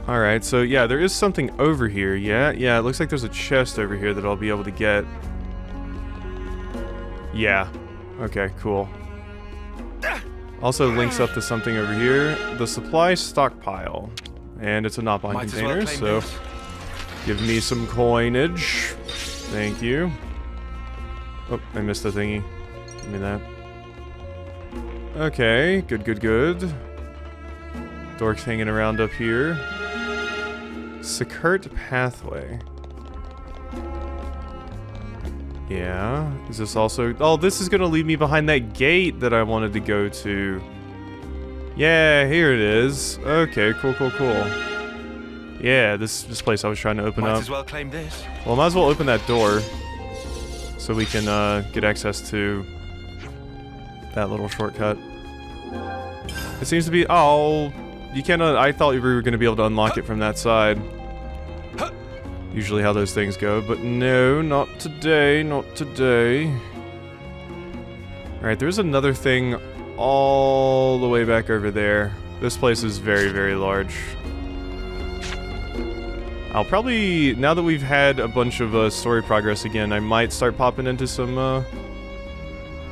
Alright, so yeah, there is something over here. Yeah, it looks like there's a chest over here that I'll be able to get. Yeah. Okay, cool. Also links up to something over here. The supply stockpile. And it's a Napon container, so give me some coinage. Thank you. Oh, I missed the thingy. Give me that. Okay, good. Dorks hanging around up here. Securt pathway. Yeah. Is this also... Oh, this is gonna lead me behind that gate that I wanted to go to. Yeah, here it is. Okay, cool. Yeah, this place I was trying to open up. Might as well claim this. Well, might as well open that door. So we can get access to that little shortcut. It seems to be... Oh... You cannot... I thought we were going to be able to unlock it from that side. Usually how those things go, but no, not today, Alright, there's another thing all the way back over there. This place is very, very large. I'll probably... Now that we've had a bunch of story progress again, I might start popping into some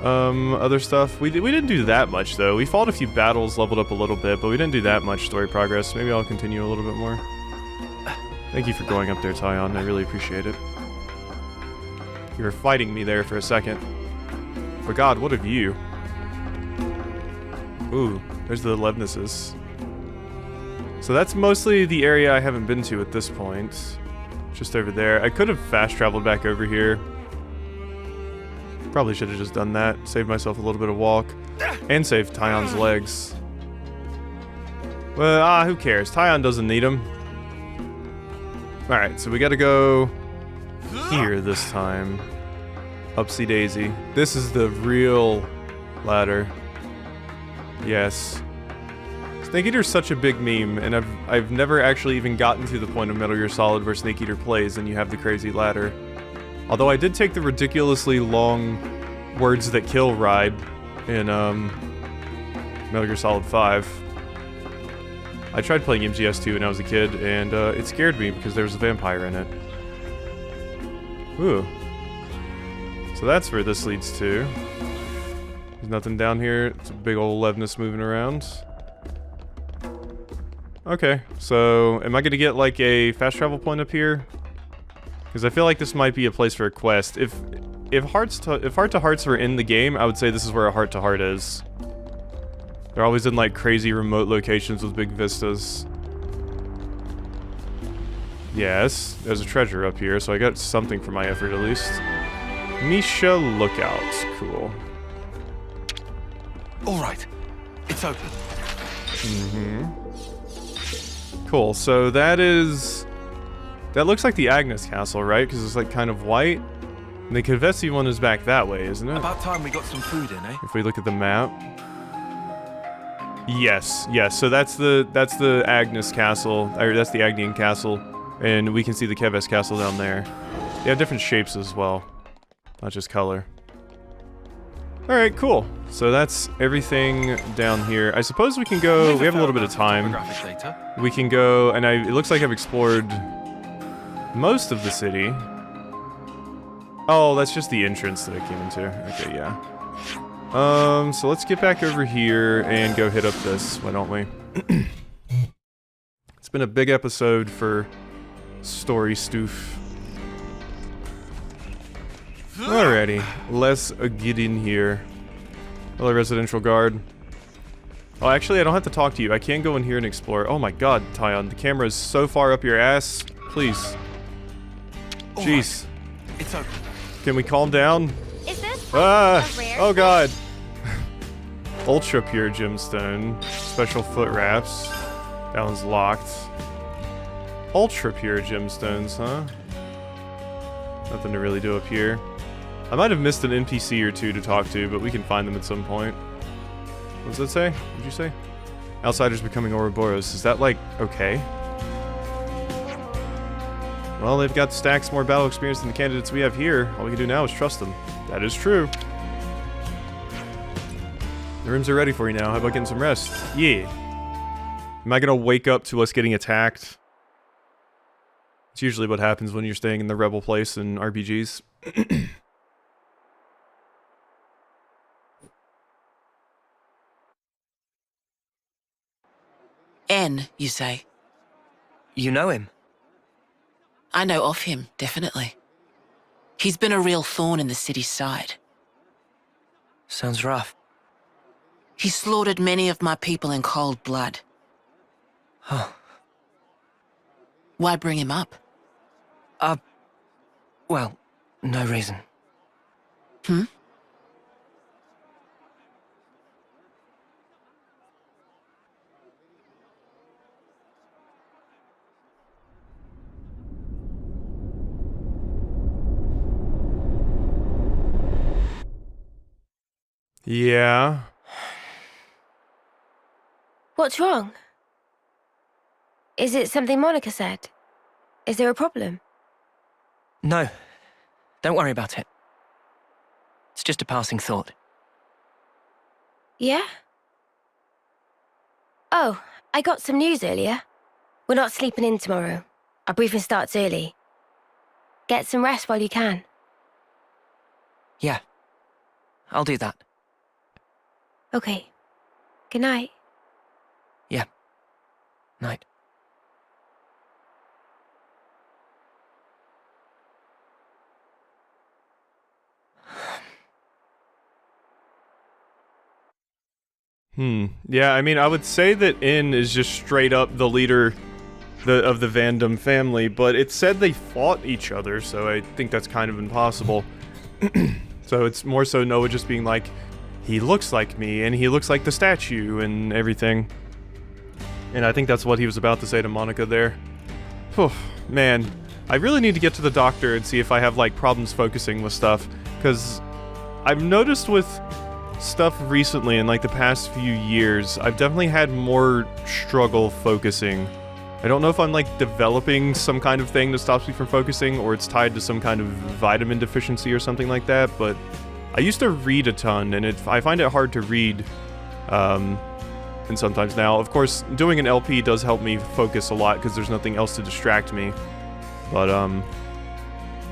other stuff. We didn't do that much, though. We fought a few battles, leveled up a little bit, but we didn't do that much story progress. Maybe I'll continue a little bit more. Thank you for going up there, Tyon. I really appreciate it. You were fighting me there for a second. But god, what of you? Ooh, there's the Levnesses. So that's mostly the area I haven't been to at this point. Just over there. I could have fast traveled back over here. Probably should have just done that. Saved myself a little bit of walk. And saved Tyon's legs. Well, who cares? Tyon doesn't need them. Alright, so we gotta go here this time. Upsy daisy. This is the real ladder. Yes. Snake Eater's such a big meme, and I've never actually even gotten to the point of Metal Gear Solid where Snake Eater plays and you have the crazy ladder. Although I did take the ridiculously long Words That Kill ride in Metal Gear Solid 5. I tried playing MGS2 when I was a kid, and it scared me because there was a vampire in it. Ooh. So that's where this leads to. There's nothing down here. It's a big old Levness moving around. Okay, so am I gonna get like a fast travel point up here? Because I feel like this might be a place for a quest. If heart to hearts were in the game, I would say this is where a heart to heart is. They're always in like crazy remote locations with big vistas. Yes, there's a treasure up here, so I got something for my effort at least. Misha Lookout, cool. All right, it's open. Cool, so that looks like the Agnus Castle, right? Because it's like kind of white. And the Keves one is back that way, isn't it? About time we got some food in, eh? If we look at the map. Yes, so that's the Agnus Castle, or that's the Agnian Castle, and we can see the Keves Castle down there. They have different shapes as well, not just color. Alright, cool. So that's everything down here. I suppose we can go, we have a little bit of time. We can go, and it looks like I've explored most of the city. Oh, that's just the entrance that I came into. Okay, yeah. So let's get back over here and go hit up this, why don't we? It's been a big episode for story stoof. Alrighty, let's get in here. Hello, residential guard. Oh, actually, I don't have to talk to you. I can go in here and explore. Oh my god, Tyon, the camera is so far up your ass. Please. Jeez. Right. It's open. Can we calm down? Is this oh god. Ultra pure gemstone. Special foot wraps. That one's locked. Ultra pure gemstones, huh? Nothing to really do up here. I might have missed an NPC or two to talk to, but we can find them at some point. What does that say? What did you say? Outsiders becoming Ouroboros. Is that, like, okay? Well, they've got stacks more battle experience than the candidates we have here. All we can do now is trust them. That is true. The rooms are ready for you now. How about getting some rest? Yeah. Am I gonna wake up to us getting attacked? It's usually what happens when you're staying in the rebel place in RPGs. N, you say? You know him? I know of him, definitely. He's been a real thorn in the city's side. Sounds rough. He slaughtered many of my people in cold blood. Oh. Why bring him up? Well, no reason. Hmm? Yeah. What's wrong? Is it something Monica said? Is there a problem? No. Don't worry about it. It's just a passing thought. Yeah? Oh, I got some news earlier. We're not sleeping in tomorrow. Our briefing starts early. Get some rest while you can. Yeah. I'll do that. Okay. Good night. Yeah. Night. Yeah, I mean, I would say that N is just straight up the leader of the Vandam family, but it said they fought each other, so I think that's kind of impossible. So it's more so Noah just being like, he looks like me, and he looks like the statue, and everything. And I think that's what he was about to say to Monica there. Whew, man, I really need to get to the doctor and see if I have, like, problems focusing with stuff, because I've noticed with stuff recently in like the past few years, I've definitely had more struggle focusing. I don't know if I'm like developing some kind of thing that stops me from focusing, or it's tied to some kind of vitamin deficiency or something like that, but I used to read a ton, and I find it hard to read, and sometimes now. Of course, doing an LP does help me focus a lot, because there's nothing else to distract me, but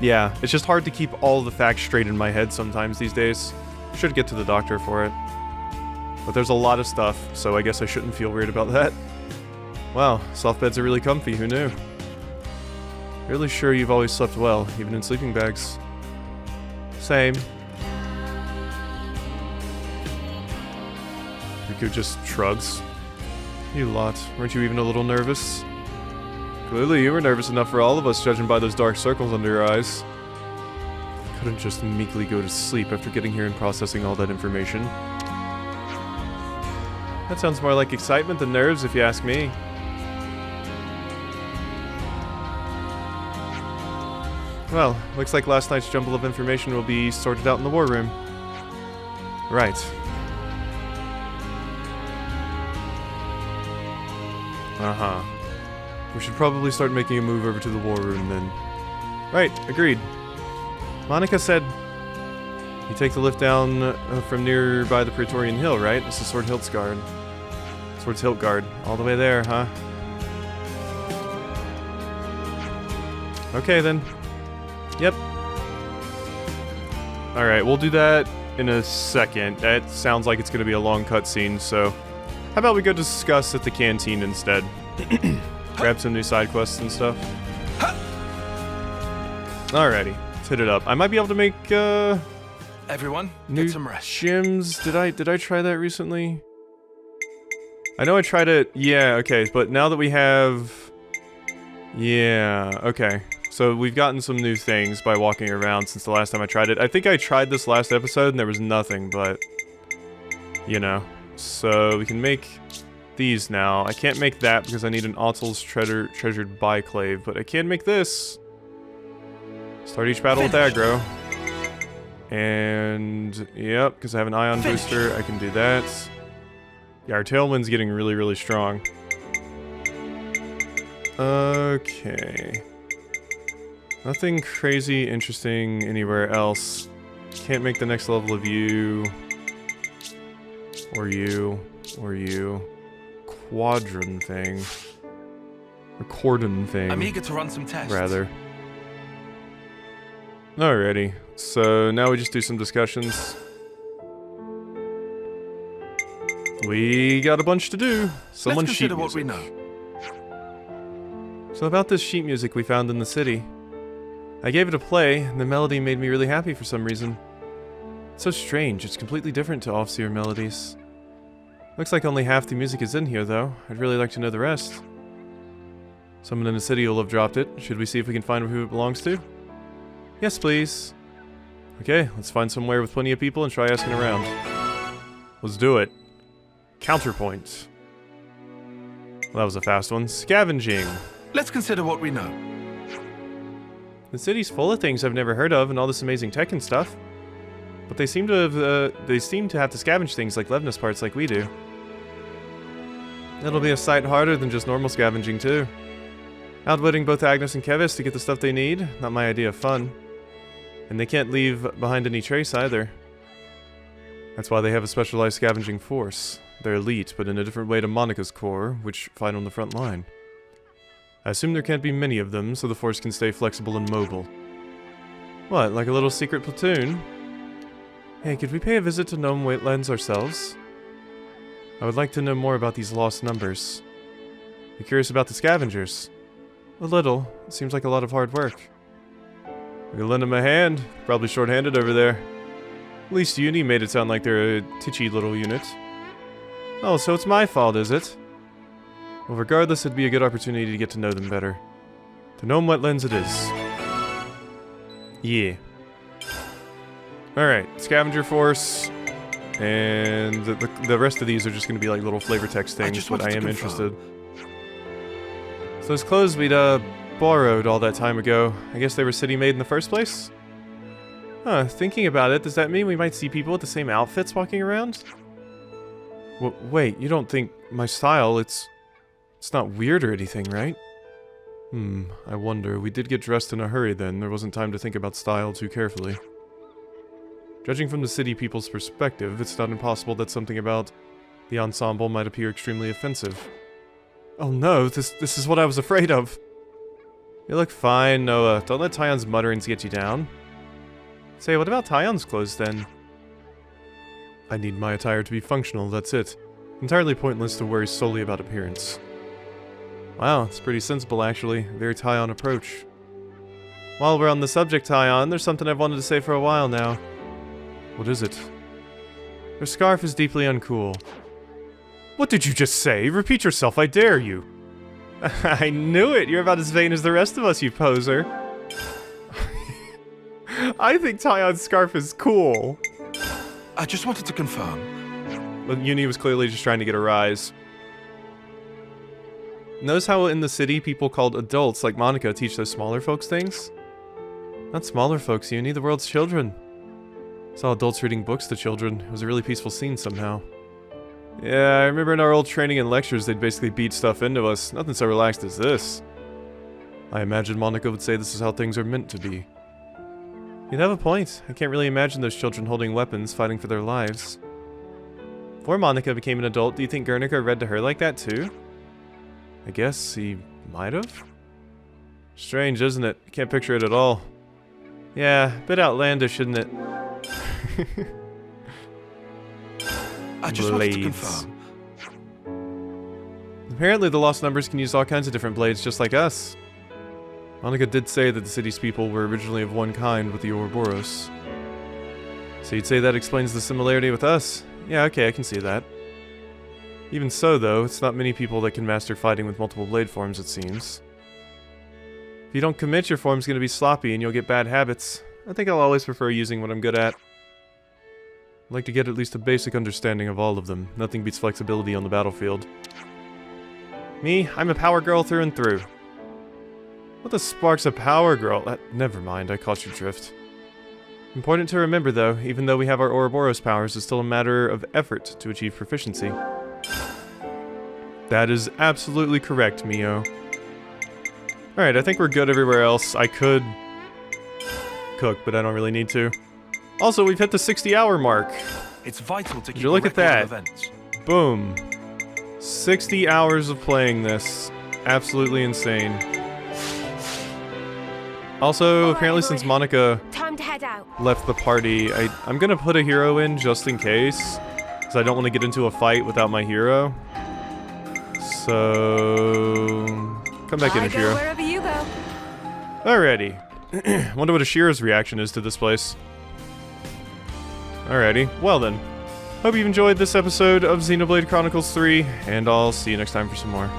yeah, it's just hard to keep all the facts straight in my head sometimes these days. Should get to the doctor for it. But there's a lot of stuff, so I guess I shouldn't feel weird about that. Wow, soft beds are really comfy, who knew? Really sure you've always slept well, even in sleeping bags. Same. Riku just shrugs. You lot, weren't you even a little nervous? Clearly you were nervous enough for all of us, judging by those dark circles under your eyes. Couldn't just meekly go to sleep after getting here and processing all that information. That sounds more like excitement than nerves, if you ask me. Well, looks like last night's jumble of information will be sorted out in the war room. Right. Uh-huh. We should probably start making a move over to the war room then. Right, agreed. Monica said you take the lift down from nearby the Praetorian Hill, right? This is Sword's Hilt Guard. All the way there, huh? Okay then. Yep. Alright, we'll do that in a second. That sounds like it's going to be a long cutscene, so how about we go discuss at the canteen instead? Grab some new side quests and stuff. Alrighty, let's hit it up. I might be able to make Everyone, new get some rest. gyms. Did I try that recently? I know I tried it. Yeah, okay, but now that we have... Yeah, okay. So we've gotten some new things by walking around since the last time I tried it. I think I tried this last episode and there was nothing, but... You know. So we can make these now. I can't make that because I need an Otzel's treasured biclave, but I can make this. Start each battle with aggro. And, yep, because I have an ion booster, I can do that. Yeah, our tailwind's getting really, really strong. Okay. Nothing crazy interesting anywhere else. Can't make the next level of you. Or you. Or you. Quadrant thing. Or cordon thing. I'm eager to run some tests. Rather. Alrighty. So now we just do some discussions. We got a bunch to do. Someone's sheet what music. we know. So about this sheet music we found in the city. I gave it a play, and the melody made me really happy for some reason. It's so strange, it's completely different to Offseer melodies. Looks like only half the music is in here, though. I'd really like to know the rest. Someone in the city will have dropped it. Should we see if we can find who it belongs to? Yes, please. Okay, let's find somewhere with plenty of people and try asking around. Let's do it. Counterpoint. Well, that was a fast one. Scavenging. Let's consider what we know. The city's full of things I've never heard of and all this amazing tech and stuff. But they seem to have to scavenge things like Levnus parts like we do. It'll be a sight harder than just normal scavenging too. Outwitting both Agnus and Keves to get the stuff they need, not my idea of fun. And they can't leave behind any trace either. That's why they have a specialized scavenging force. They're elite, but in a different way to Monica's corps, which fight on the front line. I assume there can't be many of them, so the force can stay flexible and mobile. What, like a little secret platoon? Hey, could we pay a visit to Gnome Wetlands ourselves? I would like to know more about these lost numbers. I'm curious about the scavengers. A little. It seems like a lot of hard work. We can lend them a hand. Probably short-handed over there. At least Uni made it sound like they're a titchy little unit. Oh, so it's my fault, is it? Well, regardless, it'd be a good opportunity to get to know them better. To Gnome Wetlands it is. Yeah. Alright, Scavenger Force. And the rest of these are just going to be like little flavor text things, but I am interested. So those clothes we'd, borrowed all that time ago, I guess they were city-made in the first place? Huh, thinking about it, does that mean we might see people with the same outfits walking around? Wait, you don't think my style, it's not weird or anything, right? I wonder. We did get dressed in a hurry then. There wasn't time to think about style too carefully. Judging from the city people's perspective, it's not impossible that something about the ensemble might appear extremely offensive. Oh no, this is what I was afraid of. You look fine, Noah. Don't let Tyon's mutterings get you down. Say, what about Tyon's clothes then? I need my attire to be functional, that's it. Entirely pointless to worry solely about appearance. Wow, it's pretty sensible actually. Very Taion approach. While we're on the subject, Taion, there's something I've wanted to say for a while now. What is it? Her scarf is deeply uncool. What did you just say? Repeat yourself, I dare you. I knew it! You're about as vain as the rest of us, you poser. I think Taion's scarf is cool. I just wanted to confirm. But Uni was clearly just trying to get a rise. Notice how in the city people called adults like Monica teach those smaller folks things? Not smaller folks, Uni, the world's children. Saw adults reading books to children. It was a really peaceful scene somehow. Yeah, I remember in our old training and lectures they'd basically beat stuff into us. Nothing so relaxed as this. I imagine Monica would say this is how things are meant to be. You'd have a point. I can't really imagine those children holding weapons, fighting for their lives. Before Monica became an adult, do you think Guernica read to her like that too? I guess he might have? Strange, isn't it? I can't picture it at all. Yeah, a bit outlandish, isn't it? I just wanted to confirm. Apparently the lost numbers can use all kinds of different blades just like us. Monica did say that the city's people were originally of one kind with the Ouroboros. So you'd say that explains the similarity with us? Yeah, okay, I can see that. Even so, though, it's not many people that can master fighting with multiple blade forms, it seems. If you don't commit, your form's gonna be sloppy and you'll get bad habits. I think I'll always prefer using what I'm good at. I'd like to get at least a basic understanding of all of them. Nothing beats flexibility on the battlefield. Me, I'm a power girl through and through. What the spark's a power girl? Never mind, I caught your drift. Important to remember though, even though we have our Ouroboros powers, it's still a matter of effort to achieve proficiency. That is absolutely correct, Mio. Alright, I think we're good everywhere else. I could cook, but I don't really need to. Also, we've hit the 60-hour mark. It's vital to keep you look a at record of that? events. Boom. 60 hours of playing this. Absolutely insane. Also, apparently since Monica Time to head out. left the party, I'm gonna put a hero in just in case. Because I don't want to get into a fight without my hero. So... come back in, I go Ashira. wherever you go. Alrighty. Wonder what Ashira's reaction is to this place. Alrighty, well then. Hope you've enjoyed this episode of Xenoblade Chronicles 3, and I'll see you next time for some more.